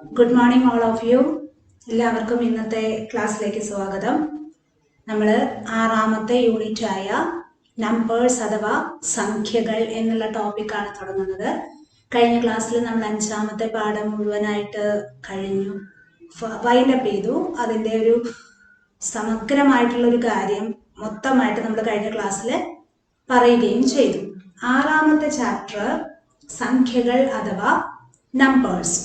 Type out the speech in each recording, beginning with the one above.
Good morning all of you. എല്ലാവർക്കും ഇന്നത്തെ ക്ലാസ്സിലേക്ക് സ്വാഗതം. നമ്മൾ ആറാമത്തെ യൂണിറ്റായ നമ്പേഴ്സ് അഥവാ സംഖ്യകൾ എന്നുള്ള ടോപ്പിക്കാണ് തുടങ്ങുന്നത്. കഴിഞ്ഞ ക്ലാസ്സിൽ നമ്മൾ അഞ്ചാമത്തെ പാഠം മുഴുവനായിട്ട് കഴിഞ്ഞു, വൈൻഡപ്പ് ചെയ്തു. അതിൻ്റെ ഒരു സമഗ്രമായിട്ടുള്ളൊരു കാര്യം മൊത്തമായിട്ട് നമ്മൾ കഴിഞ്ഞ ക്ലാസ്സിൽ പറയുകയും ചെയ്തു. ആറാമത്തെ ചാപ്റ്റർ സംഖ്യകൾ അഥവാ നമ്പേഴ്സ്.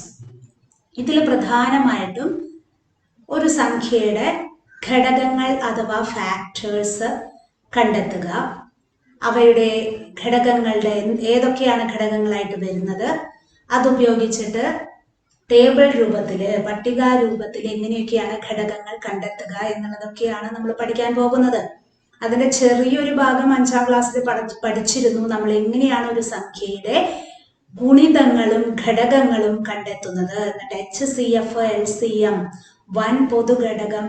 ഇതിൽ പ്രധാനമായിട്ടും ഒരു സംഖ്യയുടെ ഘടകങ്ങൾ അഥവാ ഫാക്ടേഴ്സ് കണ്ടെത്തുക, അവയുടെ ഘടകങ്ങളുടെ ഏതൊക്കെയാണ് ഘടകങ്ങളായിട്ട് വരുന്നത്, അതുപയോഗിച്ചിട്ട് ടേബിൾ രൂപത്തിൽ പട്ടിക രൂപത്തിൽ എങ്ങനെയൊക്കെയാണ് ഘടകങ്ങൾ കണ്ടെത്തുക എന്നുള്ളതൊക്കെയാണ് നമ്മൾ പഠിക്കാൻ പോകുന്നത്. അതിൻ്റെ ചെറിയൊരു ഭാഗം അഞ്ചാം ക്ലാസ്സിൽ പഠിച്ചിരുന്നു. നമ്മൾ എങ്ങനെയാണ് ഒരു സംഖ്യയുടെ ഗുണിതങ്ങളും ഘടകങ്ങളും കണ്ടെത്തുന്നത്. എന്നിട്ട് HCF, LCM, വൻ പൊതുഘടകം,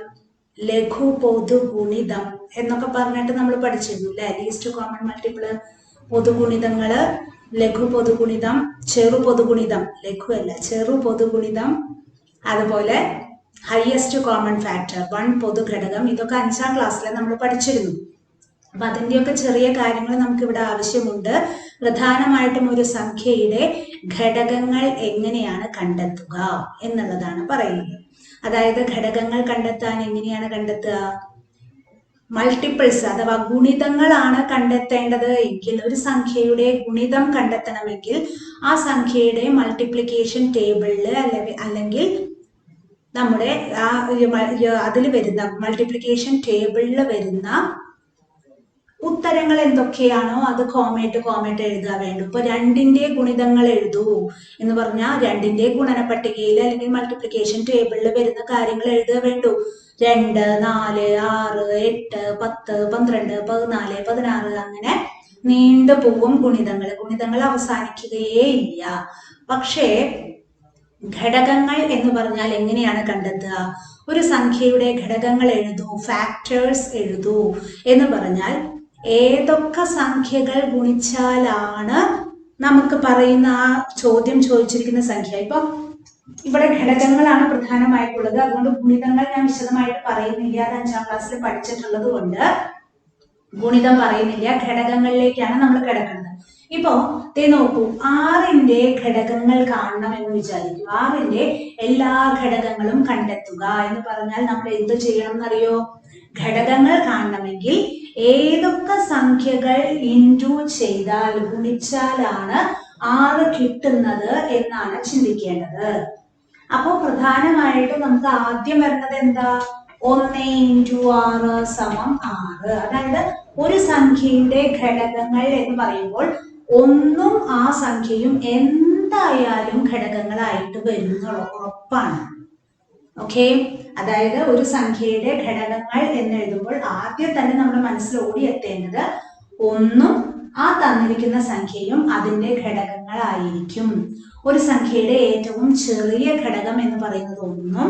ലഘു പൊതു ഗുണിതം എന്നൊക്കെ പറഞ്ഞിട്ട് നമ്മൾ പഠിച്ചിരുന്നു അല്ലെ. ലീസ്റ്റ് കോമൺ മൾട്ടിപ്പിള്, പൊതുഗുണിതങ്ങള്, ലഘു പൊതുഗുണിതം, ചെറു പൊതുഗുണിതം, ലഘു അല്ല ചെറു പൊതുഗുണിതം, അതുപോലെ ഹയസ്റ്റ് കോമൺ ഫാക്ടർ, വൺ പൊതുഘടകം. ഇതൊക്കെ അഞ്ചാം ക്ലാസ്സിൽ നമ്മൾ പഠിച്ചിരുന്നു. അപ്പൊ അതിൻ്റെയൊക്കെ ചെറിയ കാര്യങ്ങൾ നമുക്കിവിടെ ആവശ്യമുണ്ട്. പ്രധാനമായിട്ടും ഒരു സംഖ്യയുടെ ഘടകങ്ങൾ എങ്ങനെയാണ് കണ്ടെത്തുക എന്നുള്ളതാണ് പറയുന്നത്. അതായത് ഘടകങ്ങൾ കണ്ടെത്താൻ എങ്ങനെയാണ് കണ്ടെത്തുക? മൾട്ടിപ്പിൾസ് അഥവാ ഗുണിതങ്ങളാണ് കണ്ടെത്തേണ്ടത് എങ്കിൽ, ഒരു സംഖ്യയുടെ ഗുണിതം കണ്ടെത്തണമെങ്കിൽ ആ സംഖ്യയുടെ മൾട്ടിപ്ലിക്കേഷൻ ടേബിളിൽ അല്ലെങ്കിൽ നമ്മുടെ അതിൽ വരുന്ന മൾട്ടിപ്ലിക്കേഷൻ ടേബിളിൽ വരുന്ന ഉത്തരങ്ങൾ എന്തൊക്കെയാണോ അത് കോമയിട്ട് എഴുതാൻ വേണ്ടു. ഇപ്പൊ രണ്ടിന്റെ ഗുണിതങ്ങൾ എഴുതൂ എന്ന് പറഞ്ഞാൽ രണ്ടിന്റെ ഗുണന പട്ടികയിൽ അല്ലെങ്കിൽ മൾട്ടിപ്ലിക്കേഷൻ ടേബിളിൽ വരുന്ന കാര്യങ്ങൾ എഴുതാൻ വേണ്ടു. 2, 4, 6, 8, 10, 12, 14, 16 അങ്ങനെ നീണ്ടു പോവും ഗുണിതങ്ങൾ അവസാനിക്കുകയേ ഇല്ല. പക്ഷേ ഘടകങ്ങൾ എന്ന് പറഞ്ഞാൽ എങ്ങനെയാണ് കണ്ടെത്തുക? ഒരു സംഖ്യയുടെ ഘടകങ്ങൾ എഴുതൂ, ഫാക്ടേഴ്സ് എഴുതൂ എന്ന് പറഞ്ഞാൽ ഏതൊക്കെ സംഖ്യകൾ ഗുണിച്ചാലാണ് നമുക്ക് പറയുന്ന ആ ചോദ്യം ചോദിച്ചിരിക്കുന്ന സംഖ്യ. ഇപ്പൊ ഇവിടെ ഘടകങ്ങളാണ് പ്രധാനമായിട്ടുള്ളത്, അതുകൊണ്ട് ഗുണിതങ്ങൾ ഞാൻ വിശദമായിട്ട് പറയുന്നില്ല. അത് അഞ്ചാം ക്ലാസ്സിൽ പഠിച്ചിട്ടുള്ളത് കൊണ്ട് ഗുണിതം പറയുന്നില്ല. ഘടകങ്ങളിലേക്കാണ് നമ്മൾ കിടക്കുന്നത്. ഇപ്പോ നോക്കൂ, 6ന്റെ ഘടകങ്ങൾ കാണണം എന്ന് വിചാരിക്കും. 6ന്റെ എല്ലാ ഘടകങ്ങളും കണ്ടെത്തുക എന്ന് പറഞ്ഞാൽ നമ്മൾ എന്ത് ചെയ്യണം എന്നറിയോ? ഘടകങ്ങൾ കാണണമെങ്കിൽ ഏതൊക്കെ സംഖ്യകൾ ഇൻറ്റു ചെയ്താൽ ഗുണിച്ചാലാണ് 6 കിട്ടുന്നത് എന്നാണ് ചിന്തിക്കേണ്ടത്. അപ്പോൾ പ്രധാനമായിട്ടും നമുക്ക് ആദ്യം വരുന്നത് എന്താ? 1 × 6 = 6. അതായത് ഒരു സംഖ്യയുടെ ഘടകങ്ങൾ എന്ന് പറയുമ്പോൾ ഒന്നും ആ സംഖ്യയും എന്തായാലും ഘടകങ്ങളായിട്ട് വരുന്നത് ഉറപ്പാണ്. ഓക്കെ, അതായത് ഒരു സംഖ്യയുടെ ഘടകങ്ങൾ എന്ന് എഴുതുമ്പോൾ ആദ്യം തന്നെ നമ്മുടെ മനസ്സിൽ ഓടിയെത്തേണ്ടത് ഒന്നും ആ തന്നിരിക്കുന്ന സംഖ്യയും അതിന്റെ ഘടകങ്ങളായിരിക്കും. ഒരു സംഖ്യയുടെ ഏറ്റവും ചെറിയ ഘടകം എന്ന് പറയുന്നത് ഒന്നും,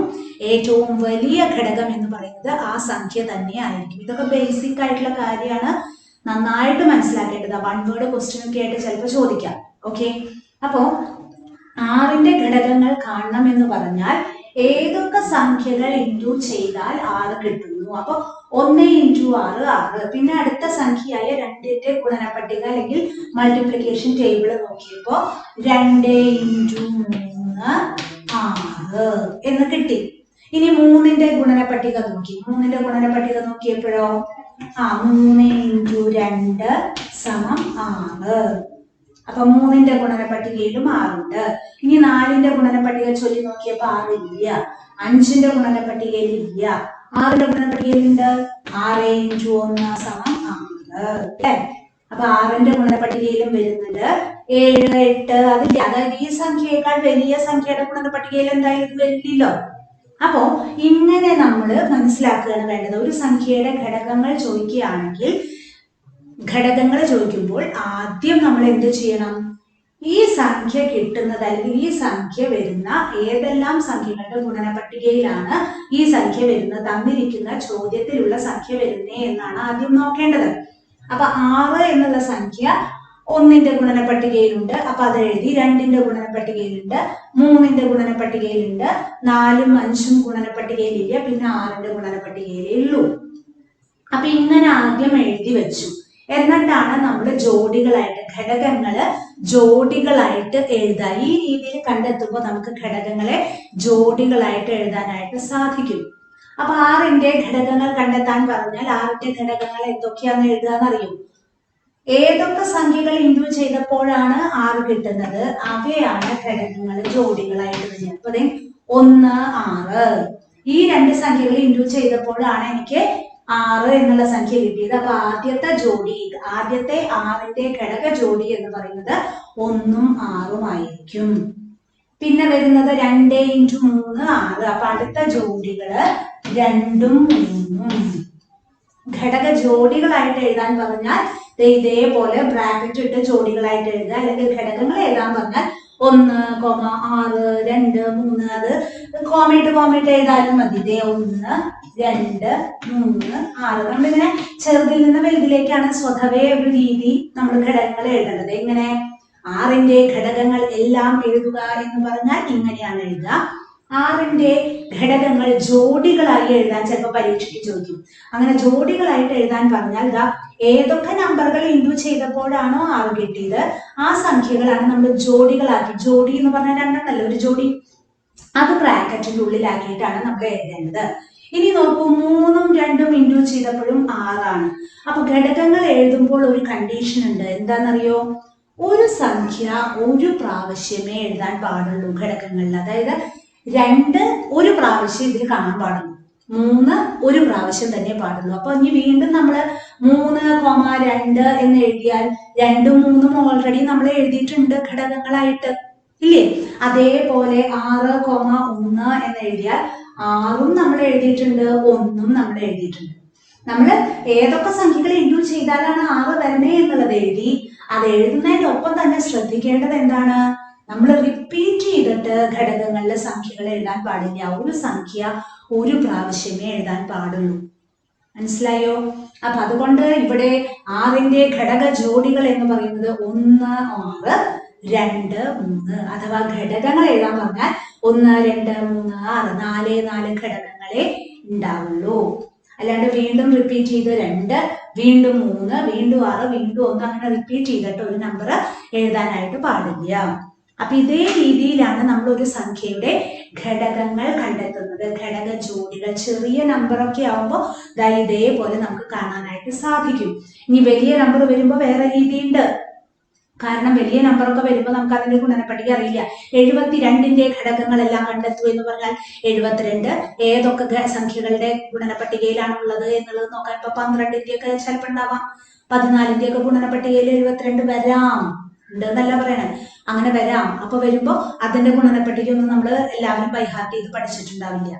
ഏറ്റവും വലിയ ഘടകം എന്ന് പറയുന്നത് ആ സംഖ്യ തന്നെ ആയിരിക്കും. ഇതൊക്കെ ബേസിക് ആയിട്ടുള്ള കാര്യമാണ്, നന്നായിട്ട് മനസ്സിലാക്കേണ്ടത്. 1 വേർഡ് ക്വസ്റ്റ്യൻ ഒക്കെ ആയിട്ട് ചിലപ്പോൾ ചോദിക്കാം. ഓക്കെ, അപ്പോ 6ന്റെ ഘടകങ്ങൾ കാണണം എന്ന് പറഞ്ഞാൽ ഏതൊക്കെ സംഖ്യകൾ ഇൻറ്റു ചെയ്താൽ 6 കിട്ടുന്നു. അപ്പൊ 1 × 6 6. പിന്നെ അടുത്ത സംഖ്യയായ 2ന്റെ ഗുണന പട്ടിക അല്ലെങ്കിൽ മൾട്ടിപ്ലിക്കേഷൻ ടേബിൾ നോക്കിയപ്പോ 2 × 3 6 എന്ന് കിട്ടി. ഇനി 3ന്റെ ഗുണന പട്ടിക നോക്കി. 3ന്റെ ഗുണന പട്ടിക നോക്കിയപ്പോഴോ 3 × 2 = 6. അപ്പൊ 3ന്റെ ഗുണന പട്ടികയിലും 6 ഉണ്ട്. ഇനി 4ന്റെ ഗുണന പട്ടിക ചൊല്ലി നോക്കിയപ്പോ 6 ഇല്ല. 5ന്റെ ഗുണന പട്ടികയിൽ ഇല്ല. 6ന്റെ ഗുണന പട്ടികയിലുണ്ട്. 6 × 1 = 6 അല്ലേ? അപ്പൊ 6ന്റെ ഗുണന പട്ടികയിലും വരുന്നുണ്ട് 7, 8 അതില്ല. അതായത് ഈ സംഖ്യയേക്കാൾ വലിയ സംഖ്യയുടെ ഗുണന പട്ടികയിൽ എന്തായാലും വരില്ലല്ലോ. അപ്പോ ഇങ്ങനെ നമ്മൾ മനസ്സിലാക്കുകയാണ് വേണ്ടത്. ഒരു സംഖ്യയുടെ ഘടകങ്ങൾ ചോദിക്കുകയാണെങ്കിൽ, ഘടകങ്ങൾ ചോദിക്കുമ്പോൾ ആദ്യം നമ്മൾ എന്ത് ചെയ്യണം? ഈ സംഖ്യ കിട്ടുന്നത് അല്ലെങ്കിൽ ഈ സംഖ്യ വരുന്ന ഏതെല്ലാം സംഖ്യകളുടെ ഗുണന പട്ടികയിലാണ് ഈ സംഖ്യ വരുന്നത്, തന്നിരിക്കുന്ന ചോദ്യത്തിലുള്ള സംഖ്യ വരുന്നേ എന്നാണ് ആദ്യം നോക്കേണ്ടത്. അപ്പൊ 6 എന്നുള്ള സംഖ്യ ഒന്നിന്റെ ഗുണന പട്ടികയിലുണ്ട്, അപ്പൊ അത് എഴുതി. രണ്ടിന്റെ ഗുണന പട്ടികയിലുണ്ട്, മൂന്നിന്റെ ഗുണന പട്ടികയിലുണ്ട്, നാലും അഞ്ചും ഗുണന പട്ടികയിലില്ല, പിന്നെ ആറിന്റെ ഗുണന പട്ടികയിലേ ഉള്ളൂ. അപ്പൊ ഇങ്ങനെ ആദ്യം എഴുതി വെച്ചു. എന്നിട്ടാണ് നമ്മൾ ജോഡികളായിട്ട് ഘടകങ്ങള് ജോഡികളായിട്ട് എഴുതുക. ഈ രീതിയിൽ കണ്ടെത്തുമ്പോൾ നമുക്ക് ഘടകങ്ങളെ ജോഡികളായിട്ട് എഴുതാനായിട്ട് സാധിക്കും. അപ്പൊ ആറിന്റെ ഘടകങ്ങൾ കണ്ടെത്താൻ പറഞ്ഞാൽ ആറിന്റെ ഘടകങ്ങൾ എന്തൊക്കെയാന്ന് എഴുതാന്നറിയും. ഏതൊക്കെ സംഖ്യകൾ ഇൻഡു ചെയ്തപ്പോഴാണ് 6 കിട്ടുന്നത് അവയാണ് ഘടകങ്ങൾ ജോഡികളായിട്ട് വരുന്നത്. അപ്പൊ 1 6 ഈ രണ്ട് സംഖ്യകൾ ഇൻഡു ചെയ്തപ്പോഴാണ് എനിക്ക് 6 എന്നുള്ള സംഖ്യ കിട്ടിയത്. അപ്പൊ ആദ്യത്തെ ജോഡി, ആദ്യത്തെ 6ന്റെ ഘടക ജോഡി എന്ന് പറയുന്നത് 1ഉം 6ഉം ആയിരിക്കും. പിന്നെ വരുന്നത് 2 × 3 6. അപ്പൊ അടുത്ത ജോഡികള് 2ഉം 3ഉം. ഘടക ജോഡികളായിട്ട് എഴുതാൻ പറഞ്ഞാൽ ഇതേപോലെ ബ്രാക്കറ്റ് ഇട്ട് ജോഡികളായിട്ട് എഴുതുക. അല്ലെങ്കിൽ ഘടകങ്ങൾ എഴുതാൻ പറഞ്ഞാൽ 1, 6, 2, 3 അത് കോമയിട്ട് എഴുതാനും മതി. 1, 2, 3, 6. നമ്മളിങ്ങനെ ചെറുതിൽ നിന്ന് വലുതിലേക്കാണ് സ്വതവേ ഒരു രീതി നമ്മൾ ഘടകങ്ങൾ എഴുതേണ്ടത്. എങ്ങനെ? 6ന്റെ ഘടകങ്ങൾ എല്ലാം എഴുതുക എന്ന് പറഞ്ഞാൽ ഇങ്ങനെയാണ് എഴുതുക. 6ന്റെ ഘടകങ്ങൾ ജോഡികളായി എഴുതാൻ ചിലപ്പോൾ പരീക്ഷയ്ക്ക് ചോദിക്കും. അങ്ങനെ ജോഡികളായിട്ട് എഴുതാൻ പറഞ്ഞാൽ ഏതൊക്കെ നമ്പറുകൾ ഇൻഡു ചെയ്തപ്പോഴാണോ 6 കിട്ടിയത് ആ സംഖ്യകളാണ് നമ്മൾ ജോഡികളാക്കി. ജോഡി എന്ന് പറഞ്ഞാൽ രണ്ടെണ്ണല്ലോ ഒരു ജോഡി. അത് ബ്രാക്കറ്റിന്റെ ഉള്ളിലാക്കിയിട്ടാണ് നമ്മൾ എഴുതേണ്ടത്. ഇനി നോക്കൂ, 3ഉം 2ഉം ഇൻഡു ചെയ്തപ്പോഴും 6ആണ്. അപ്പൊ ഘടകങ്ങൾ എഴുതുമ്പോൾ ഒരു കണ്ടീഷൻ ഉണ്ട്. എന്താണെന്നറിയോ? ഒരു സംഖ്യ ഒരു പ്രാവശ്യമേ എഴുതാൻ പാടുള്ളൂ ഘടകങ്ങളിൽ. അതായത് 2 ഒരു പ്രാവശ്യം ഇതിൽ കാണാൻ പാടുള്ളൂ, 3 ഒരു പ്രാവശ്യം തന്നെ പാടുള്ളൂ. അപ്പൊ ഇനി വീണ്ടും നമ്മൾ 3,2 എന്ന് എഴുതിയാൽ 2ഉം 3ഉം ഓൾറെഡി നമ്മൾ എഴുതിയിട്ടുണ്ട് ഘടകങ്ങളായിട്ട്, ഇല്ലേ? അതേപോലെ 6,1 എന്ന് എഴുതിയാൽ 6ഉം നമ്മൾ എഴുതിയിട്ടുണ്ട്, 1ഉം നമ്മൾ എഴുതിയിട്ടുണ്ട്. നമ്മൾ ഏതൊക്കെ സംഖ്യകൾ ഇൻഡു ചെയ്താലാണ് 6 വരുന്നത് എന്നുള്ളത് എഴുതി. അത് എഴുതുന്നതിനൊപ്പം തന്നെ ശ്രദ്ധിക്കേണ്ടത് എന്താണ്? നമ്മൾ റിപ്പീറ്റ് ചെയ്തിട്ട് ഘടകങ്ങളിലെ സംഖ്യകൾ എഴുതാൻ പാടില്ല. ഒരു സംഖ്യ ഒരു പ്രാവശ്യമേ എഴുതാൻ പാടുള്ളൂ. മനസ്സിലായോ? അപ്പൊ അതുകൊണ്ട് ഇവിടെ 6ന്റെ ഘടക ജോഡികൾ എന്ന് പറയുന്നത് 1, 6, 2, 3. അഥവാ ഘടകങ്ങൾ എഴുതാൻ പറഞ്ഞാൽ 1, 2, 3, 6 4 ഘടകങ്ങളെ ഉണ്ടാവുള്ളൂ. അല്ലാണ്ട് വീണ്ടും റിപ്പീറ്റ് ചെയ്ത് 2, വീണ്ടും 3, വീണ്ടും 6, വീണ്ടും 1 അങ്ങനെ റിപ്പീറ്റ് ചെയ്തിട്ട് ഒരു നമ്പർ എഴുതാനായിട്ട് പാടില്ല. അപ്പൊ ഇതേ രീതിയിലാണ് നമ്മൾ ഒരു സംഖ്യയുടെ ഘടകങ്ങൾ കണ്ടെത്തുന്നത്. ഘടക ജോഡികൾ ചെറിയ നമ്പറൊക്കെ ആവുമ്പോൾ ഇതേപോലെ നമുക്ക് കാണാനായിട്ട് സാധിക്കും. ഇനി വലിയ നമ്പർ വരുമ്പോൾ വേറെ രീതിയുണ്ട്. കാരണം വലിയ നമ്പറൊക്കെ വരുമ്പോൾ നമുക്ക് അതിന്റെ ഗുണനപ്പട്ടിക അറിയില്ല. 72ന്റെ ഘടകങ്ങളെല്ലാം കണ്ടെത്തൂ എന്ന് പറഞ്ഞാൽ 72 ഏതൊക്കെ സംഖ്യകളുടെ ഗുണനപ്പട്ടികയിലാണ് ഉള്ളത് എന്നുള്ളത് നോക്കാൻ ഇപ്പൊ 12ന്റെ ഒക്കെ ചിലപ്പോൾ ഉണ്ടാവാം, 14ന്റെ ഒക്കെ ഗുണനപ്പട്ടികയിൽ 72 വരാം. ഉണ്ട് എന്നല്ല പറയണേ, അങ്ങനെ വരാം. അപ്പൊ വരുമ്പോ അതിന്റെ ഗുണനപ്പട്ടിക ഒന്നും നമ്മൾ എല്ലാവരും ബൈഹാർട്ട് ചെയ്ത് പഠിച്ചിട്ടുണ്ടാവില്ല.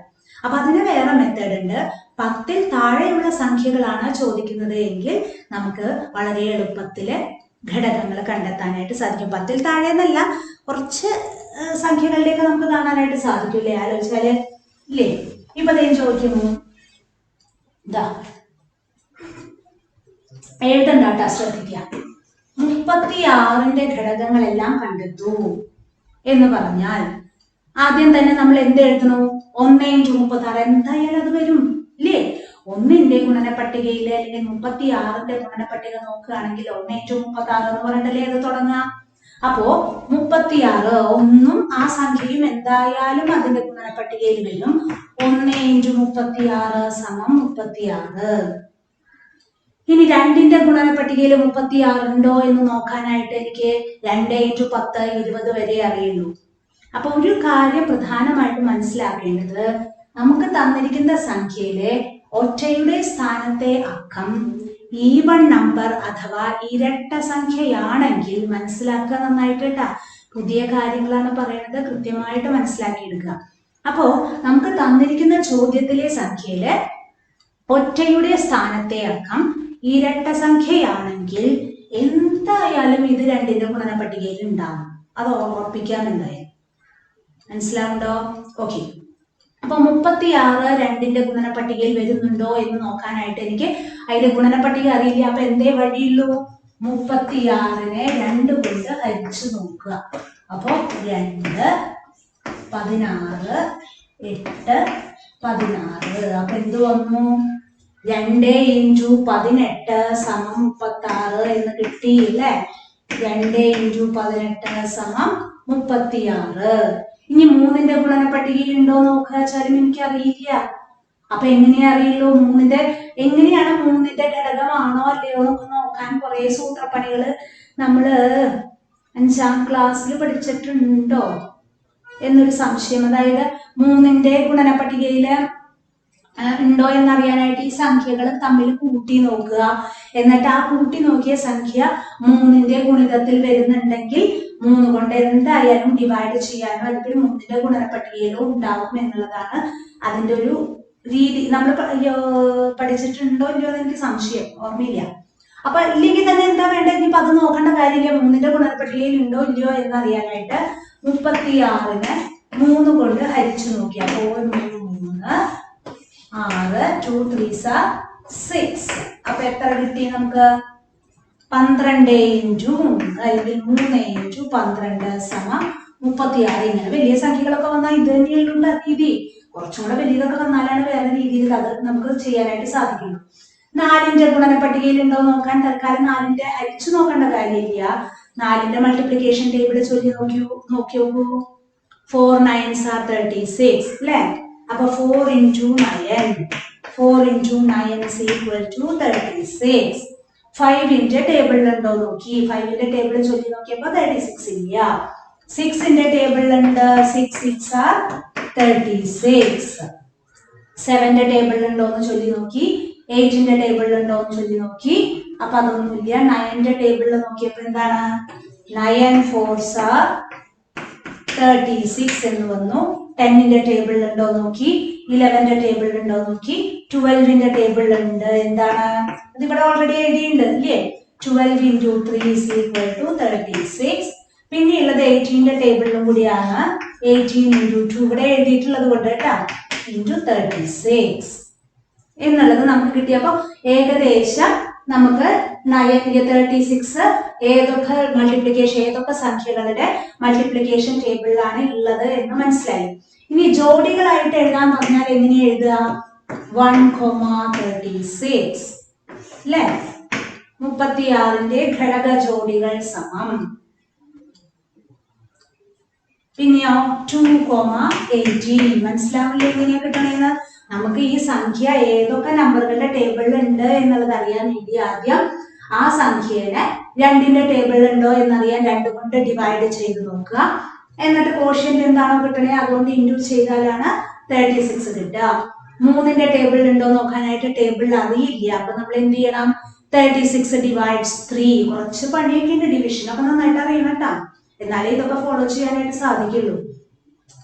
അപ്പൊ അതിന് വേറെ മെത്തേഡ് ഉണ്ട്. 10ൽ താഴെയുള്ള സംഖ്യകളാണ് ചോദിക്കുന്നത് എങ്കിൽ നമുക്ക് വളരെ എളുപ്പത്തില് ഘടകങ്ങൾ കണ്ടെത്താനായിട്ട് സാധിക്കും. 10ൽ താഴെ എന്നല്ല, കുറച്ച് സംഖ്യകളിലേക്ക് നമുക്ക് കാണാനായിട്ട് സാധിക്കില്ലേ? ആലോചിച്ചാല് ഇല്ലേ? ഇപ്പൊ ചോദിക്കുന്നു, ഇതാ എഴുതണ്ടാട്ടാ, ശ്രദ്ധിക്കുക. 36ന്റെ ഘടകങ്ങളെല്ലാം കണ്ടെത്തൂ എന്ന് പറഞ്ഞാൽ ആദ്യം തന്നെ നമ്മൾ എന്ത് എഴുതണു? 1 × 36 എന്തായാലും അത് വരും, ഇല്ലേ? 1ന്റെ ഗുണനപ്പട്ടികയിൽ അല്ലെങ്കിൽ 36ന്റെ ഗുണനപ്പട്ടിക നോക്കുകയാണെങ്കിൽ 1 × 36 എന്ന് പറഞ്ഞിട്ടല്ലേ അത് തുടങ്ങാം. അപ്പോ 36 1ഉം ആ സംഖ്യയും എന്തായാലും അതിന്റെ ഗുണനപ്പട്ടികയിൽ വരും. 1 × 36 = 36. ഇനി 2ന്റെ ഗുണനപ്പട്ടികയിൽ 36 ഉണ്ടോ എന്ന് നോക്കാനായിട്ട് എനിക്ക് 2 × 10 20 വരെ അറിയുള്ളൂ. അപ്പൊ ഒരു കാര്യം പ്രധാനമായിട്ട് മനസ്സിലാക്കേണ്ടത്, നമുക്ക് തന്നിരിക്കുന്ന സംഖ്യയിലെ ഒറ്റയുടെ സ്ഥാനത്തെ അക്കം ഈവൺ നമ്പർ അഥവാ ഇരട്ട സംഖ്യയാണെങ്കിൽ മനസ്സിലാക്കുക നന്നായിട്ട് കേട്ടാ. പുതിയ കാര്യങ്ങളാണ് പറയുന്നത്, കൃത്യമായിട്ട് മനസ്സിലാക്കിയെടുക്കുക. അപ്പോ നമുക്ക് തന്നിരിക്കുന്ന ചോദ്യത്തിലെ സംഖ്യയില് ഒറ്റയുടെ സ്ഥാനത്തെ അക്കം ഇരട്ട സംഖ്യയാണെങ്കിൽ എന്തായാലും ഇത് 2ന്റെ ഗുണനപ്പട്ടികയിൽ ഉണ്ടാവും. അത് ഉറപ്പിക്കാൻ എന്തായാലും. മനസ്സിലാവുണ്ടോ? ഓക്കെ. അപ്പൊ 36 2ന്റെ ഗുണനപ്പട്ടികയിൽ വരുന്നുണ്ടോ എന്ന് നോക്കാനായിട്ട് എനിക്ക് അതിന്റെ ഗുണനപ്പട്ടിക അറിയില്ല. അപ്പൊ എന്തേ വഴിയുള്ളൂ? 36നെ 2 കൊണ്ട് ഹരിച്ചു നോക്കുക. അപ്പൊ 2, 16, 8, 16. അപ്പൊ എന്ത് വന്നു? 2 × 18 = 36 എന്ന് കിട്ടി അല്ലേ? 2 × 18 = 36. ഇനി 3ന്റെ ഗുണന പട്ടികയിൽ ഉണ്ടോ നോക്കുക വെച്ചാലും എനിക്കറിയില്ല. അപ്പൊ എങ്ങനെയാ അറിയുള്ളൂ? എങ്ങനെയാണ് 3ന്റെ ഘടകമാണോ അല്ലയോ എന്നൊക്കെ നോക്കാൻ കുറെ സൂത്രപ്പണികള് നമ്മള് 5ാം ക്ലാസ്സിൽ പഠിച്ചിട്ടുണ്ടോ എന്നൊരു സംശയം. അതായത് 3ന്റെ ഗുണന പട്ടികയില് ഉണ്ടോ എന്നറിയാനായിട്ട് ഈ സംഖ്യകൾ തമ്മിൽ കൂട്ടി നോക്കുക. എന്നിട്ട് ആ കൂട്ടി നോക്കിയ സംഖ്യ 3ന്റെ ഗുണിതത്തിൽ വരുന്നുണ്ടെങ്കിൽ 3 കൊണ്ട് എന്തായാലും ഡിവൈഡ് ചെയ്യാനോ അല്ലെങ്കിൽ 3ന്റെ ഗുണന പട്ടികയിലോ ഉണ്ടാവും എന്നുള്ളതാണ് അതിന്റെ ഒരു രീതി. നമ്മൾ പഠിച്ചിട്ടുണ്ടോ ഇല്ലയോ എന്ന് എനിക്ക് സംശയം, ഓർമ്മയില്ല. അപ്പൊ ഇല്ലെങ്കിൽ തന്നെ എന്താ വേണ്ടത്? ഇനിയിപ്പോ അത് നോക്കേണ്ട കാര്യമില്ല. 3ന്റെ ഗുണന പട്ടികയിൽ ഉണ്ടോ ഇല്ലയോ എന്നറിയാനായിട്ട് 36നെ 3 കൊണ്ട് ഹരിച്ചു നോക്കി. അപ്പോൾ 3, 6, 2, 3s are 6. അപ്പൊ എത്ര കിട്ടി നമുക്ക്? 12 × അല്ലെങ്കിൽ 3 × 12 = 36. ഇങ്ങനെ വലിയ സംഖ്യകളൊക്കെ വന്നാൽ ഇത് തന്നെയുള്ള രീതി. കുറച്ചും കൂടെ വലിയതൊക്കെ വന്നാലാണ് വേറെ രീതിയിൽ അത് നമുക്ക് ചെയ്യാനായിട്ട് സാധിക്കുള്ളൂ. 4ന്റെ ഗുണന പട്ടികയിൽ ഉണ്ടോ നോക്കാൻ തൽക്കാലം 4ന്റെ ഹരിച്ചു നോക്കേണ്ട കാര്യമില്ല. 4ന്റെ മൾട്ടിപ്ലിക്കേഷൻ ടേബിൾ ചൊല്ലി നോക്കിയോക്കൂ. 4 9s are 36 അല്ലേ? അപ്പൊ 4 × 9 = 36. 5ന്റെ ടേബിളിൽ ഉണ്ടോ നോക്കി. 5ന്റെ ടേബിൾ ചൊല്ലി നോക്കിയപ്പോ 36 ഇല്ല. 6ന്റെ ടേബിളിൽ ഉണ്ട്. 6 6s are 36. 7ന്റെ ടേബിളിൽ ഉണ്ടോ എന്ന് ചൊല്ലി നോക്കി. 8ന്റെ ടേബിളിൽ ഉണ്ടോ എന്ന് ചൊല്ലി നോക്കി. അപ്പൊ അതൊന്നുമില്ല. 9ന്റെ ടേബിളിൽ നോക്കിയപ്പോ എന്താണ്? 9 4s are 36 എന്ന് വന്നു. 10ന്റെ ടേബിളിൽ ഉണ്ടോ നോക്കി. 11ന്റെ ടേബിളിൽ ഉണ്ടോ നോക്കി. 12ന്റെ ടേബിളിൽ ഉണ്ട്. എന്താണ്? അത് ഇവിടെ ഓൾറെഡി എഴുതിയിട്ടുണ്ട് അല്ലേ? 12 × 3 = 36. പിന്നെ ഉള്ളത് 18ന്റെ ടേബിളിലും കൂടിയാണ്. 18 × 2 ഇവിടെ എഴുതിയിട്ടുള്ളത് കൊണ്ട് കേട്ടോ × 36 എന്നുള്ളത് നമുക്ക് കിട്ടിയപ്പോ ഏകദേശം നമുക്ക് 36 ഏതൊക്കെ സംഖ്യകളുടെ മൾട്ടിപ്ലിക്കേഷൻ ടേബിളിലാണ് ഉള്ളത് എന്ന് മനസ്സിലായി. ഇനി ജോഡികളായിട്ട് എഴുതാൻ പറഞ്ഞാൽ എങ്ങനെ എഴുതുക? 1, 36 അല്ലേ? 36ന്റെ ഘടക ജോഡികൾ സമം. പിന്നെയോ 2, 18. മനസ്സിലാവില്ലേ എങ്ങനെയാ കിട്ടണേന്ന്? നമുക്ക് ഈ സംഖ്യ ഏതൊക്കെ നമ്പറുകളുടെ ടേബിളിൽ ഉണ്ട് എന്നുള്ളത് അറിയാൻ വേണ്ടി ആദ്യം ആ സംഖ്യനെ 2ന്റെ ടേബിളിൽ ഉണ്ടോ എന്നറിയാൻ 2 കൊണ്ട് ഡിവൈഡ് ചെയ്ത് നോക്കുക. എന്നിട്ട് കോഷ്യന്റ് എന്താണോ കിട്ടണേ അതുകൊണ്ട് ഇൻഡ്യൂസ് ചെയ്താലാണ് 36 കിട്ടുക. 3ന്റെ ടേബിളിൽ ഉണ്ടോ നോക്കാനായിട്ട് ടേബിളിൽ അറിയില്ല. അപ്പൊ നമ്മൾ എന്ത് ചെയ്യണം? 36 ഡിവൈഡ്സ് 3. കുറച്ച് പണിയൊക്കെ ഉണ്ട്. ഡിവിഷൻ ഒക്കെ നന്നായിട്ട് അറിയണം കേട്ടോ, എന്നാലേ ഇതൊക്കെ ഫോളോ ചെയ്യാനായിട്ട് സാധിക്കുള്ളൂ.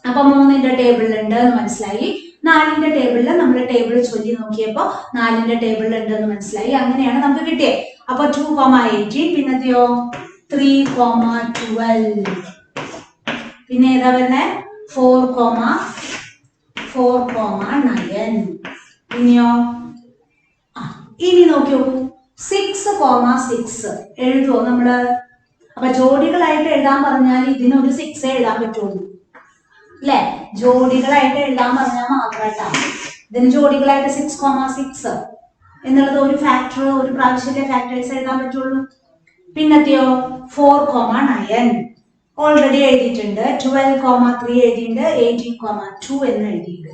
അപ്പൊ 3ന്റെ ടേബിളിൽ ഉണ്ട് എന്ന് മനസ്സിലായി. 4ന്റെ ടേബിളിൽ നമ്മൾ ടേബിൾ ചൊല്ലി നോക്കിയപ്പോ 4ന്റെ ടേബിളിൽ ഉണ്ട് എന്ന് മനസ്സിലായി. അങ്ങനെയാണ് നമുക്ക് കിട്ടിയത്. അപ്പൊ 2, 18. പിന്നത്തെയോ 3, 12. പിന്നെ ഏതാ വരുന്നേ? 4, 9. പിന്നെയോ ഇനി നോക്കിയോ 6, 6 എഴുതുവോ നമ്മള്? അപ്പൊ ജോഡികളായിട്ട് എഴുതാൻ പറഞ്ഞാൽ ഇതിനൊരു 6 എഴുതാൻ പറ്റുള്ളൂ അല്ലെ? ജോഡികളായിട്ട് എഴുതാൻ പറഞ്ഞാൽ മാത്രമായിട്ടാണ് ഇതിന് ജോഡികളായിട്ട് 6, 6 എന്നുള്ളത് ഒരു പ്രാവശ്യത്തെ ഫാക്ടേഴ്സ് എഴുതാൻ പറ്റുള്ളൂ. പിന്നത്തെയോ 4, 9 ഓൾറെഡി എഴുതിയിട്ടുണ്ട്. 12, 3 എഴുതിയിട്ടുണ്ട്. 18, 2 എന്ന് എഴുതിയിട്ടുണ്ട്.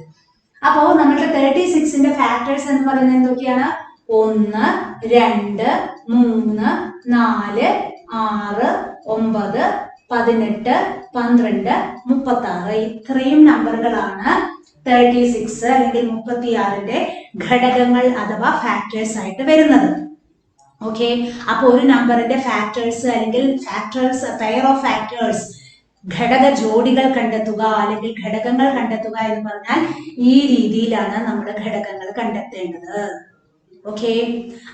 അപ്പോൾ നമ്മളുടെ 36ന്റെ ഫാക്ടേഴ്സ് എന്ന് പറയുന്നത് എന്തൊക്കെയാണ്? 1, 2, 3, 4, 6, 9, 18, 12, 36. ഇത്രയും നമ്പറുകളാണ് 36 അല്ലെങ്കിൽ 36ന്റെ ഘടകങ്ങൾ അഥവാ ഫാക്ടേഴ്സ് ആയിട്ട് വരുന്നത്. ഓക്കെ, അപ്പൊ ഒരു നമ്പറിന്റെ ഫാക്ടേഴ്സ് അല്ലെങ്കിൽ പെയർ ഓഫ് ഫാക്ടേഴ്സ് ഘടക ജോഡികൾ കണ്ടെത്തുക അല്ലെങ്കിൽ ഘടകങ്ങൾ കണ്ടെത്തുക എന്ന് പറഞ്ഞാൽ ഈ രീതിയിലാണ് നമ്മൾ ഘടകങ്ങൾ കണ്ടെത്തേണ്ടത്. ഓക്കെ,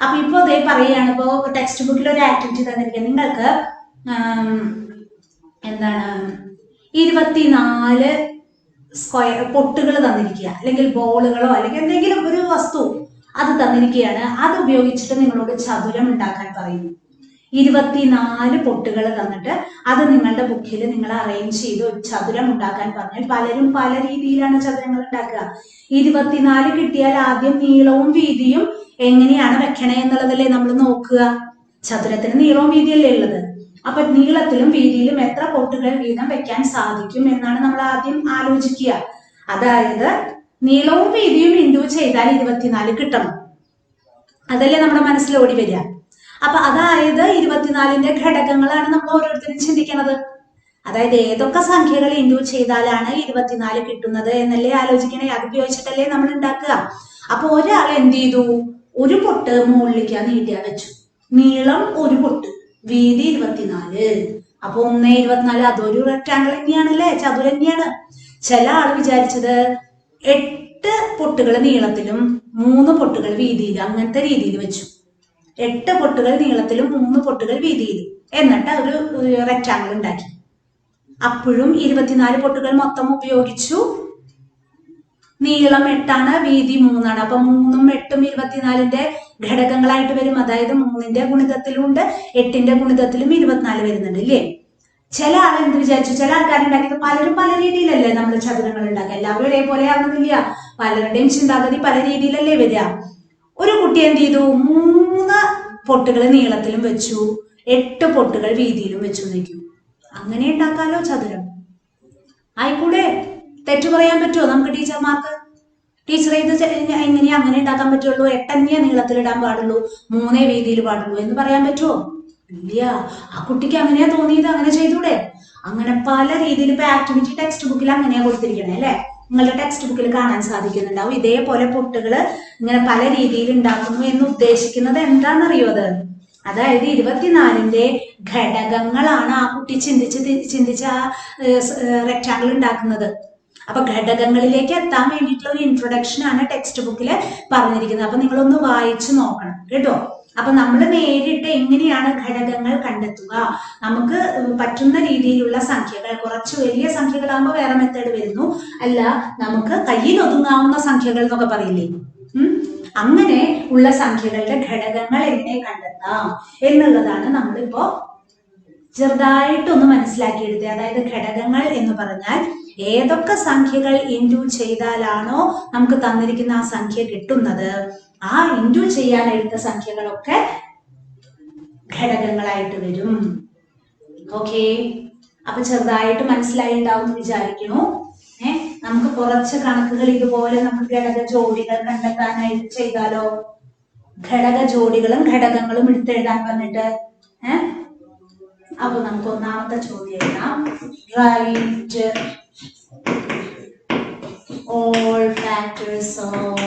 അപ്പൊ ഇപ്പൊ അതേ പറയുകയാണ്. ഇപ്പോ ടെക്സ്റ്റ് ബുക്കിൽ ഒരു ആക്ടിവിറ്റി തന്നിരിക്കുക. നിങ്ങൾക്ക് എന്താണ് 24 സ്ക്വയർ പൊട്ടുകൾ തന്നിരിക്കുക, അല്ലെങ്കിൽ ബോളുകളോ അല്ലെങ്കിൽ എന്തെങ്കിലും ഒരു വസ്തു അത് തന്നിരിക്കുകയാണ്. അത് ഉപയോഗിച്ചിട്ട് നിങ്ങളോട് ചതുരം ഉണ്ടാക്കാൻ പറയുന്നു. 24 പൊട്ടുകൾ തന്നിട്ട് അത് നിങ്ങളുടെ ബുക്കിൽ നിങ്ങൾ അറേഞ്ച് ചെയ്ത് ഒരു ചതുരം ഉണ്ടാക്കാൻ പറഞ്ഞാൽ പലരും പല രീതിയിലാണ് ചതുരങ്ങൾ ഉണ്ടാക്കുക. 24 കിട്ടിയാൽ ആദ്യം നീളവും വീതിയും എങ്ങനെയാണ് വെക്കണേ എന്നുള്ളതല്ലേ നമ്മൾ നോക്കുക. ചതുരത്തിന് നീളവും വീതിയല്ലേ ഉള്ളത്. അപ്പൊ നീളത്തിലും വീതിയിലും എത്ര പൊട്ടുകൾ വീതം വെക്കാൻ സാധിക്കും എന്നാണ് നമ്മൾ ആദ്യം ആലോചിക്കുക. അതായത് നീളവും വീതിയും ഇൻഡു ചെയ്താൽ 24 കിട്ടണം. അതല്ലേ നമ്മുടെ മനസ്സിൽ ഓടി വരിക. അപ്പൊ അതായത് 24ന്റെ ഘടകങ്ങളാണ് നമ്മൾ ഓരോരുത്തരും ചിന്തിക്കുന്നത്. അതായത് ഏതൊക്കെ സംഖ്യകൾ ഇൻഡു ചെയ്താലാണ് 24 കിട്ടുന്നത് എന്നല്ലേ ആലോചിക്കണേ. അത് ഉപയോഗിച്ചിട്ടല്ലേ നമ്മൾ ഉണ്ടാക്കുക. അപ്പൊ ഒരാൾ എന്ത് ചെയ്തു, ഒരു പൊട്ട് മുകളിലേക്ക് നീട്ടിയാ വെച്ചു. നീളം ഒരു പൊട്ട്, വീതി 24. അപ്പൊ 1/24 അതൊരു റെക്ടാങ്കിൾ തന്നെയാണല്ലേ, ചതുരം തന്നെയാണ്. ചില ആള് വിചാരിച്ചത് 8 പൊട്ടുകൾ നീളത്തിലും 3 പൊട്ടുകൾ വീതിയിലും അങ്ങനത്തെ രീതിയിൽ വെച്ചു. 8 പൊട്ടുകൾ നീളത്തിലും 3 പൊട്ടുകൾ വീതിയിലും എന്നിട്ട് ഒരു റെക്ടാങ്കിൾ ഉണ്ടാക്കി. അപ്പോഴും 24 പൊട്ടുകൾ മൊത്തം ഉപയോഗിച്ചു. നീളം 8ആണ്, വീതി 3ആണ്. അപ്പൊ 3ഉം 8ഉം 24ന്റെ ഘടകങ്ങളായിട്ട് വരും. അതായത് 3ന്റെ ഗുണിതത്തിലുണ്ട് 8ന്റെ ഗുണിതത്തിലും 24 വരുന്നുണ്ട് ഇല്ലേ. ചില ആൾ എന്ത് വിചാരിച്ചു, ചില ആൾക്കാരുണ്ടാക്കിയത് പലരും പല രീതിയിലല്ലേ നമ്മൾ ചതുരങ്ങൾ ഉണ്ടാക്കുക. എല്ലാവരും ഒരേപോലെ ആകുന്നില്ല. പലരുടെയും ചിന്താഗതി പല രീതിയിലല്ലേ വരിക. ഒരു കുട്ടി എന്ത് ചെയ്തു, 3 പൊട്ടുകൾ നീളത്തിലും വെച്ചു, 8 പൊട്ടുകൾ വീതിയിലും വെച്ചു നിൽക്കും. അങ്ങനെ ഉണ്ടാക്കാലോ ചതുരം. ആയിക്കൂടെ? തെറ്റു പറയാൻ പറ്റുമോ നമുക്ക് ടീച്ചർമാർക്ക്? ടീച്ചർ ഇത് എങ്ങനെയാ അങ്ങനെ ഉണ്ടാക്കാൻ പറ്റുള്ളൂ? 8 നീളത്തിൽ ഇടാൻ പാടുള്ളൂ, 3 വീതിയിൽ പാടുള്ളൂ എന്ന് പറയാൻ പറ്റുമോ? ഇല്ല. ആ കുട്ടിക്ക് അങ്ങനെയാ തോന്നിയത്, അങ്ങനെ ചെയ്തൂടെ? അങ്ങനെ പല രീതിയിൽ ഇപ്പൊ ആക്ടിവിറ്റി ടെക്സ്റ്റ് ബുക്കിൽ അങ്ങനെയാ കൊടുത്തിരിക്കണേ അല്ലെ. നിങ്ങളുടെ ടെക്സ്റ്റ് ബുക്കിൽ കാണാൻ സാധിക്കുന്നുണ്ടാവും. ഇതേപോലെ പൊട്ടുകള് ഇങ്ങനെ പല രീതിയിൽ ഉണ്ടാക്കുന്നു എന്ന് ഉദ്ദേശിക്കുന്നത് എന്താണെന്നറിയോ? അതായത് 24ന്റെ ഘടകങ്ങളാണ് ആ കുട്ടി ചിന്തിച്ച ആ റെക്ടാങ്കിൾ ഉണ്ടാക്കുന്നത്. അപ്പൊ ഘടകങ്ങളിലേക്ക് എത്താൻ വേണ്ടിയിട്ടുള്ള ഒരു ഇൻട്രൊഡക്ഷൻ ആണ് ടെക്സ്റ്റ് ബുക്കിൽ പറഞ്ഞിരിക്കുന്നത്. അപ്പൊ നിങ്ങളൊന്ന് വായിച്ചു നോക്കണം കേട്ടോ. അപ്പൊ നമ്മൾ നേരിട്ട് എങ്ങനെയാണ് ഘടകങ്ങൾ കണ്ടെത്തുക? നമുക്ക് പറ്റുന്ന രീതിയിലുള്ള സംഖ്യകൾ, കുറച്ച് വലിയ സംഖ്യകളാകുമ്പോൾ വേറെ മെത്തേഡ് വരുന്നു. അല്ല, നമുക്ക് കയ്യിൽ ഒതുങ്ങാവുന്ന സംഖ്യകൾ എന്നൊക്കെ പറയില്ലേ, അങ്ങനെ ഉള്ള സംഖ്യകളുടെ ഘടകങ്ങൾ എങ്ങനെ കണ്ടെത്താം എന്നുള്ളതാണ് നമ്മളിപ്പോ ചെറുതായിട്ടൊന്ന് മനസ്സിലാക്കിയെടുത്തത്. അതായത് ഘടകങ്ങൾ എന്ന് പറഞ്ഞാൽ ഏതൊക്കെ സംഖ്യകൾ ഇൻഡു ചെയ്താലാണോ നമുക്ക് തന്നിരിക്കുന്ന ആ സംഖ്യ കിട്ടുന്നത്, ആ ഇൻഡു ചെയ്യാൻ എടുത്ത സംഖ്യകളൊക്കെ ഘടകങ്ങളായിട്ട് വരും. ഓക്കെ, അപ്പൊ ചെറുതായിട്ട് മനസ്സിലായി ഉണ്ടാവും എന്ന് വിചാരിക്കുന്നു. നമുക്ക് കുറച്ച് കണക്കുകൾ ഇതുപോലെ നമുക്ക് ഘടക ജോഡികൾ കണ്ടെത്താനായിട്ട് ചെയ്താലോ? ഘടക ജോഡികളും ഘടകങ്ങളും എടുത്തെഴുതാൻ വന്നിട്ട് അപ്പൊ നമുക്ക് ഒന്നാമത്തെ ചോദ്യം എഴുതാം. Write all factors of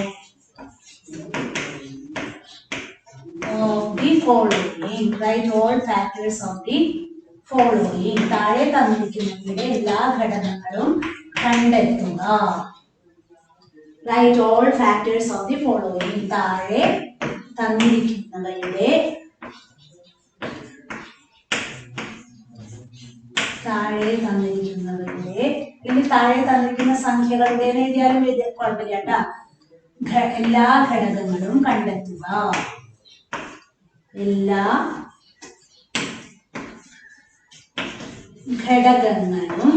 the following. Write all factors of the following. താഴെ തന്നിരിക്കുന്നവയുടെ എല്ലാ ഘടകങ്ങളും കണ്ടെത്തുക. Write all factors of the following. താഴെ തന്നിരിക്കുന്നവയുടെ ഇനി താഴെ തന്നിരിക്കുന്ന സംഖ്യകളുടെ എഴുതിയാലും കുഴപ്പമില്ല കേട്ടാ. എല്ലാ ഘടകങ്ങളും കണ്ടെത്തുക. എല്ലാ ഘടകങ്ങളും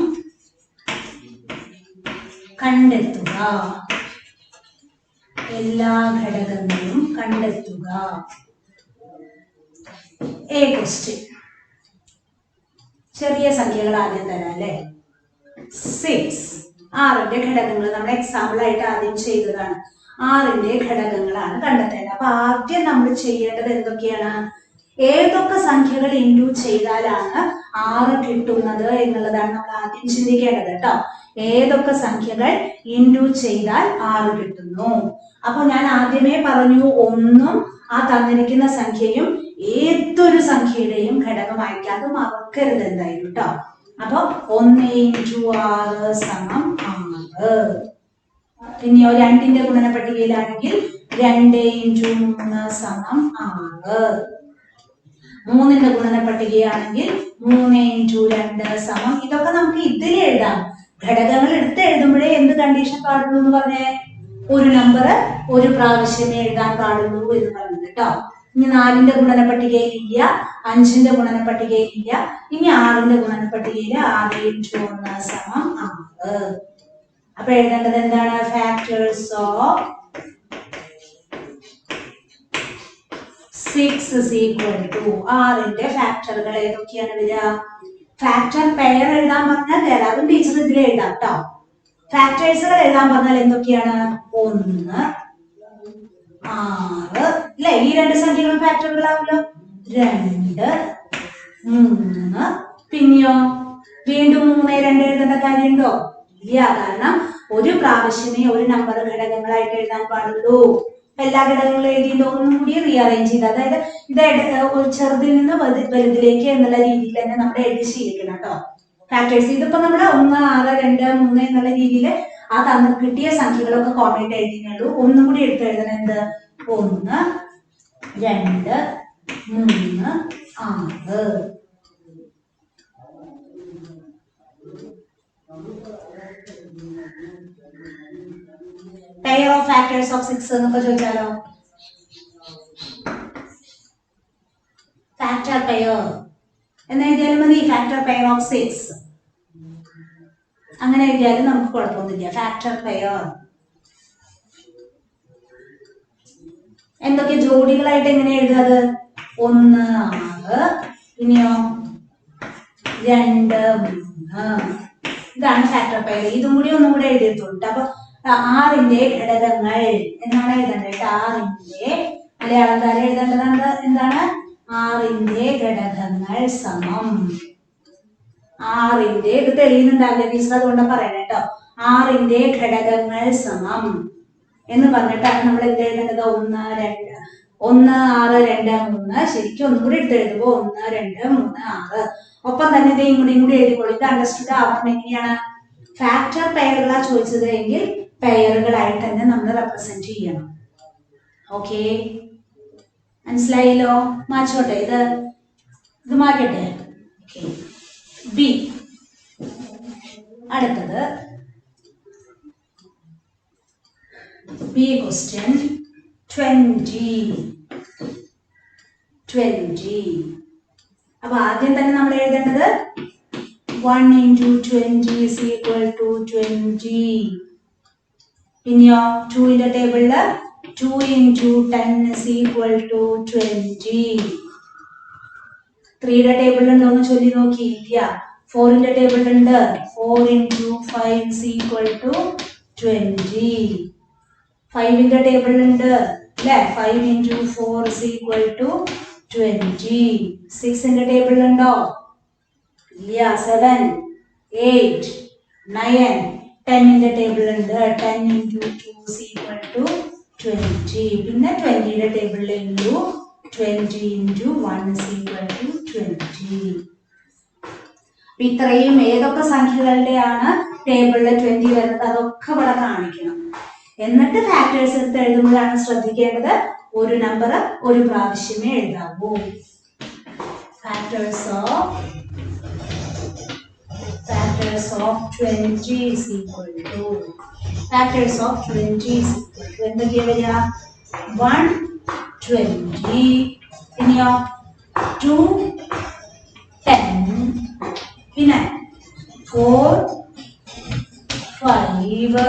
കണ്ടെത്തുക. എല്ലാ ഘടകങ്ങളും കണ്ടെത്തുക. A question. ചെറിയ സംഖ്യകൾ ആദ്യം തരാം അല്ലെ. 6. 6ന്റെ ഘടകങ്ങൾ നമ്മൾ എക്സാമ്പിൾ ആയിട്ട് ആദ്യം ചെയ്തതാണ്. 6ന്റെ ഘടകങ്ങളാണ് കണ്ടെത്തേണ്ടത്. അപ്പൊ ആദ്യം നമ്മൾ ചെയ്യേണ്ടത് എന്തൊക്കെയാണ്? ഏതൊക്കെ സംഖ്യകൾ ഇൻഡു ചെയ്താലാണ് 6 കിട്ടുന്നത് എന്നുള്ളതാണ് നമ്മൾ ആദ്യം ചിന്തിക്കേണ്ടത് കേട്ടോ. ഏതൊക്കെ സംഖ്യകൾ ഇൻഡു ചെയ്താൽ 6 കിട്ടുന്നു? അപ്പൊ ഞാൻ ആദ്യമേ പറഞ്ഞു, 1ഉം ആ തന്നിരിക്കുന്ന സംഖ്യയും ഏതൊരു സംഖ്യയുടെയും ഘടകമായിരിക്കും. അത് മറക്കരുത് എന്തായാലും കേട്ടോ. അപ്പൊ 1 × 6 = 6. പിന്നെയോ 2ന്റെ ഗുണന പട്ടികയിലാണെങ്കിൽ 2 × 3 = 6. 3ന്റെ ഗുണന പട്ടികയാണെങ്കിൽ 3 × 2 ഇതൊക്കെ നമുക്ക് ഇതിൽ എഴുതാം. ഘടകങ്ങൾ എടുത്ത് എഴുതുമ്പോഴേ എന്ത് കണ്ടീഷൻ പാടുള്ളൂ എന്ന് പറഞ്ഞേ? ഒരു നമ്പർ ഒരു പ്രാവശ്യമേ എഴുതാൻ പാടുള്ളൂ എന്ന് പറഞ്ഞത് കേട്ടോ. ഇനി 4ന്റെ ഗുണന പട്ടികയിൽ ഇല്ല, 5ന്റെ ഗുണന പട്ടികയിൽ ഇല്ല. ഇനി 6ന്റെ ഗുണന പട്ടികയിൽ 6 × 1 = 6. അപ്പൊ എഴുതേണ്ടത് എന്താണ്? ഫാക്ടേഴ്സ് ഓഫ് 6 = 6ന്റെ ഫാക്ടറുകൾ ഏതൊക്കെയാണ് വരിക? ഫാക്ടർ പെയർ എഴുതാൻ പറഞ്ഞാൽ അതും ടീച്ചർ ഇതിൽ എഴുതാം കേട്ടോ. ഫാക്ടേഴ്സുകൾ എഴുതാൻ പറഞ്ഞാൽ എന്തൊക്കെയാണ്? 1, 6 അല്ലെ? ഈ രണ്ട് സംഖ്യകളും ഫാക്ടറുകളാണല്ലോ. 2, 3. പിന്നെയോ വീണ്ടും 3, 2 എഴുതേണ്ട കാര്യമുണ്ടോ? ഇല്ല. കാരണം ഒരു പ്രാവശ്യമേ ഒരു നമ്പർ ഘടകങ്ങളായിട്ട് എഴുതാൻ പാടുള്ളൂ. എല്ലാ ഘടകങ്ങളും എഴുതിയിട്ട് ഒന്നും കൂടി റീഅറേഞ്ച് ചെയ്ത്, അതായത് ഇത് ഒരു ചെറുതിൽ നിന്ന് വലുതിലേക്ക് എന്നുള്ള രീതിയിൽ തന്നെ നമ്മൾ എഴുതി ശീലിക്കണം കേട്ടോ. ഫാക്ടേഴ്സ് ഇതിപ്പോ നമ്മള് 1, 6, 2, 3 എന്നുള്ള രീതിയിൽ ആ കിട്ടിയ സംഖ്യകളൊക്കെ കോമയായിട്ട് എഴുതിയുള്ളൂ. ഒന്നും കൂടി എടുത്ത് എഴുതണം. എന്ത്? 1, 2, 3, 6. Pair of factors of 6 എന്നൊക്കെ ചോദിച്ചാലോ? ഫാക്ടർ പെയർ എന്ന് എഴുതിയാലും മതി. ഫാക്ടർ പെയർ ഓഫ് 6 അങ്ങനെ എഴുതിയാലും നമുക്ക് കുഴപ്പമൊന്നുമില്ല. ഫാക്ടർ പെയർ എന്തൊക്കെ ജോഡികളായിട്ട് എങ്ങനെ എഴുതാത്? 1, 6. പിന്നെയോ 2, 3. ഇതാണ് ഫാക്ടർ പെയർ. ഇതും കൂടി ഒന്നും കൂടെ എഴുതിയിട്ടുണ്ട്. അപ്പൊ 6ന്റെ ഘടകങ്ങൾ എന്നാണ് എഴുതേണ്ടത്. 6ന്റെ മലയാളക്കാരെ എഴുതേണ്ടതാണ് എന്താണ്? 6ന്റെ ഘടകങ്ങൾ സമം 6ന്റെ ഇത് തെളിയുന്നുണ്ടാവില്ല ടീച്ചർ, അതുകൊണ്ട് പറയണേ കേട്ടോ. 6ന്റെ ഘടകങ്ങൾ സമം എന്ന് പറഞ്ഞിട്ട് നമ്മൾ എന്ത് എഴുതേണ്ടത്? 1, 6, 2, 3. ശരിക്കും ഒന്നും കൂടി എടുത്ത് എഴുതുമ്പോ 1, 2, 3, 6. ഒപ്പം തന്നെ ഇതേയും കൂടി എഴുതിക്കോളൂ. ഇത് അണ്ടർസ്റ്റുഡ് ആവണം. എങ്ങനെയാണ്? ഫാക്ടർ പെയറുകളാ ചോദിച്ചത് എങ്കിൽ പെയറുകളായിട്ട് തന്നെ നമ്മൾ റെപ്രസെന്റ് ചെയ്യണം. ഓക്കെ, മനസ്സിലായല്ലോ? മാറ്റോട്ടെ, ഇത് മാറ്റട്ടെ. ബി. അടുത്തത് ബി ക്വസ്റ്റ്യൻ 20. അപ്പൊ ആദ്യം തന്നെ നമ്മൾ എഴുതേണ്ടത് 1 × 20 = 20. പിന്നെയോ 2ന്റെ ടേബിളില് 2 × 10 = 20. 3യുടെ ടേബിളിലുണ്ടോന്ന് ചൊല്ലി നോക്കി. ഇല്ല. 4ന്റെ ടേബിളിലുണ്ട്. 4 × 5 = 20. 5ന്റെ ടേബിളിലുണ്ട് അല്ലെ? 5 × 4 = 20. 6ന്റെ ടേബിളിലുണ്ടോ? ഇല്ല. 7, 8, 9. 10ന്റെ ടേബിളിലുണ്ട്. 10 × 2 = 20. പിന്നെ 20യുടെ ടേബിളിലുള്ളൂ. 20 × 1 = 20. ഇത്രയും ഏതൊക്കെ സംഖ്യകളുടെയാണ് ടേബിളിൽ 20 വരുന്നത് അതൊക്കെ ഇവിടെ കാണിക്കണം. എന്നിട്ട് ഫാക്ടേഴ്സ് എടുത്ത് എഴുതുമ്പോഴാണ് ശ്രദ്ധിക്കേണ്ടത് ഒരു നമ്പർ ഒരു പ്രാവശ്യമേ എഴുതാവൂ. ഫാക്ടേഴ്സ് ഓഫ് 20 എന്തൊക്കെയാ വരിക? 1, 20. പിന്നെയോ 2, 10. പിന്നെ 4, 5.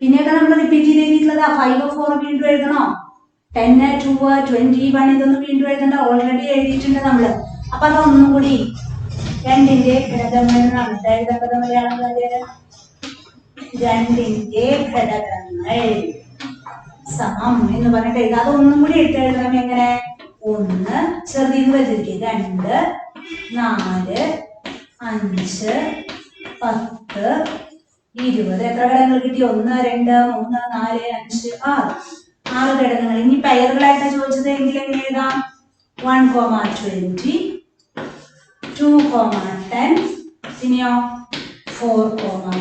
പിന്നെയൊക്കെ നമ്മൾ റിപ്പീറ്റ് ചെയ്ത് എഴുതിയിട്ടുള്ളതാ. 5, 4 വീണ്ടും എഴുതണോ? 10, 2, 21 ഇതൊന്നും വീണ്ടും എഴുതണ്ട. ഓൾറെഡി എഴുതിയിട്ടുണ്ട് നമ്മള്. അപ്പൊ അതൊന്നും കൂടി 2ന്റെ ഘടകങ്ങൾ എഴുതേണ്ടത് മലയാളക്കാര്. 2ന്റെ ഘടകങ്ങൾ സമം എന്ന് പറഞ്ഞിട്ട് എഴുതാം. അതൊന്നും കൂടി എടുത്ത് എഴുതണം. എങ്ങനെ? 1 ചെറുതിന്ന് വെച്ചിരിക്കും. 2, 4, 5, 10, 20. എത്ര ഘടകങ്ങൾ കിട്ടി? 1, 2, 3, 4, 5, 6. 6 ഘടകങ്ങൾ. ഇനി പെയറുകളായിട്ടാണ് ചോദിച്ചത് എങ്കിൽ എങ്ങനെ എഴുതാം? 1, 20, 2, 10. പിന്നെയോ 4,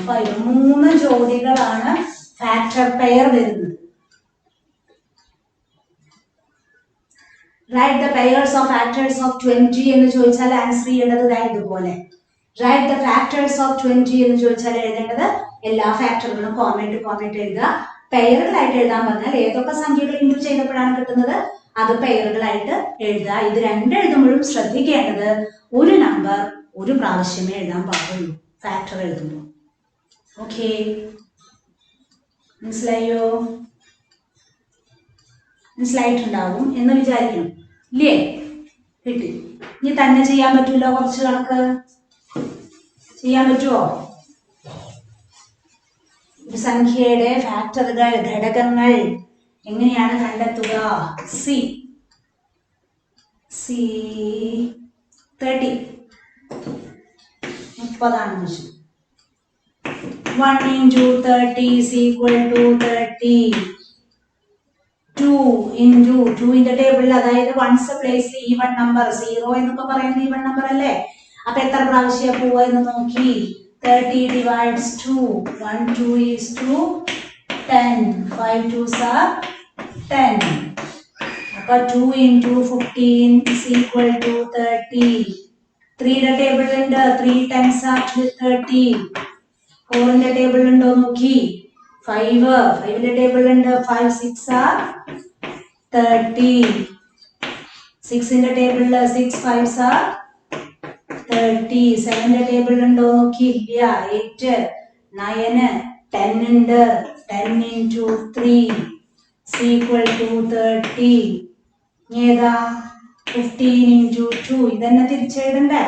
5. 3 ജോഡികളാണ് ഫാക്ടർ പെയർ വരുന്നത്. Write the pairs of factors of 20 എന്ന് ചോദിച്ചാൽ ആൻസർ ചെയ്യേണ്ടത് ഇതുപോലെ. Write the factors of 20 എന്ന് ചോദിച്ചാൽ എഴുതേണ്ടത് എല്ലാ ഫാക്ടറുകളും കോമയായിട്ട് എഴുതുക. പെയറുകളായിട്ട് എഴുതാൻ പറഞ്ഞാൽ ഏതൊക്കെ സംഖ്യകൾ ഇൻറ്റു ചെയ്തപ്പോഴാണ് കിട്ടുന്നത് അത് പെയറുകളായിട്ട് എഴുതുക. ഇത് രണ്ടും എഴുതുമ്പോഴും ശ്രദ്ധിക്കേണ്ടത് ഒരു നമ്പർ ഒരു പ്രാവശ്യമേ എഴുതാൻ പാടുള്ളൂ ഫാക്ടർ എഴുതുമ്പോൾ. ഓക്കെ, മനസ്സിലായോ? മനസ്സിലായിട്ടുണ്ടാവും എന്ന് വിചാരിക്കണം, ഇല്ലേ? കിട്ടി. ഇനി തന്നെ ചെയ്യാൻ പറ്റൂലോ, കുറച്ച് കണക്ക് ചെയ്യാൻ പറ്റുമോ? ഒരു സംഖ്യയുടെ ഫാക്ടറുകൾ, ഘടകങ്ങൾ എങ്ങനെയാണ് കണ്ടെത്തുക? C 30 30 1 into 30 is equal to 30. 2 into 2 in the table, അതായത് വൺസ് പ്ലേസ് ഈവൺ നമ്പർ 0 എന്നൊക്കെ പറയുന്നത് ഈവൺ നമ്പർ അല്ലേ? അപ്പൊ എത്ര പ്രാവശ്യം പോവുക എന്ന് നോക്കി. 30 divides 2. 1 2 is 2, 10. 5 2s are 10. അപ്പൊ 2 into 15 is equal to 30. 3 ന്റെ ടേബിൾ ഉണ്ട്. 3 10s are 30. 4 ന്റെ ടേബിൾ ഉണ്ടോ നോക്കി. 5 ന്റെ ടേബിൾ ഉണ്ട്. 5 6 are 30. 6 ന്റെ ടേബിൾ 6 5s are 30. 7 ന്റെ ടേബിൾ ഉണ്ടോ നോക്കി. ഇല്ല. 8 9 10 ഉണ്ട്. 10 into 3 is equal to 30. ഏതാ? 15 into 2. ഇതന്നെ തിരിച്ചെഴുതണ്ടേ?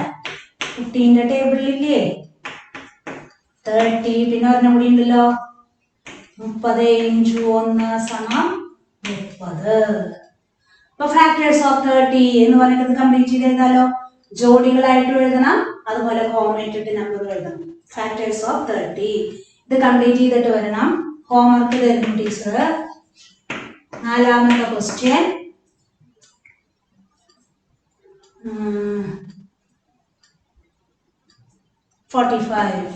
15 ന്റെ ടേബിളിലില്ലേ 30. പിന്നെ ഒരെണ്ണം കൂടി ഉണ്ടല്ലോ 30 into 1 സമം 30. അപ്പൊ ഫാക്ടേഴ്സ് ഓഫ് 30 എന്ന് പറഞ്ഞിട്ട് കംപ്ലീറ്റ് ചെയ്ത് എഴുതാലോ. ജോഡികളായിട്ട് എഴുതണം, അതുപോലെ കോമയിട്ടിട്ട് നമ്പർ എഴുതണം. ഫാക്ടേഴ്സ് ഓഫ് 30 ഇത് കംപ്ലീറ്റ് ചെയ്തിട്ട് വരണം. ഹോംവർക്ക് തരുന്നു ടീച്ചർ. 4ാമത്തെ ക്വസ്റ്റ്യൻ. 45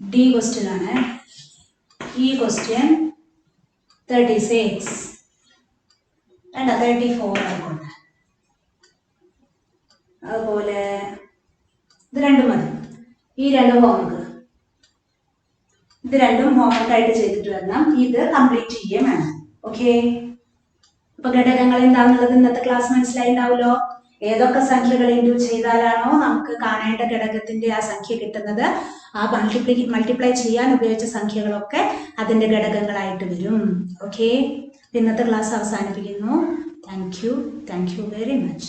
ഡി ക്വസ്റ്റ്യൻ ആണ്. ഈ ക്വസ്റ്റ്യൻ 36 വേണ്ട 34 ആയിക്കോട്ടെ. അതുപോലെ ഇത് രണ്ടും മതി. ഈ രണ്ടും ഹോംവർക്ക്, ഇത് രണ്ടും ഹോംവർക്ക് ആയിട്ട് ചെയ്തിട്ട് വരണം. ഇത് കംപ്ലീറ്റ് ചെയ്യുകയും വേണം. ഓക്കെ, അപ്പൊ ഘടകങ്ങൾ എന്താണെന്നുള്ളത് ഇന്നത്തെ ക്ലാസ് മനസ്സിലായിണ്ടാവുമല്ലോ. ഏതൊക്കെ സംഖ്യകൾ ഇൻഡു ചെയ്താലാണോ നമുക്ക് കാണേണ്ട ഘടകത്തിന്റെ ആ സംഖ്യ കിട്ടുന്നത്, ആ മൾട്ടിപ്ലൈ ചെയ്യാൻ ഉപയോഗിച്ച സംഖ്യകളൊക്കെ അതിന്റെ ഘടകങ്ങളായിട്ട് വരും. ഓക്കെ, ഇന്നത്തെ ക്ലാസ് അവസാനിപ്പിക്കുന്നു. Thank you very much.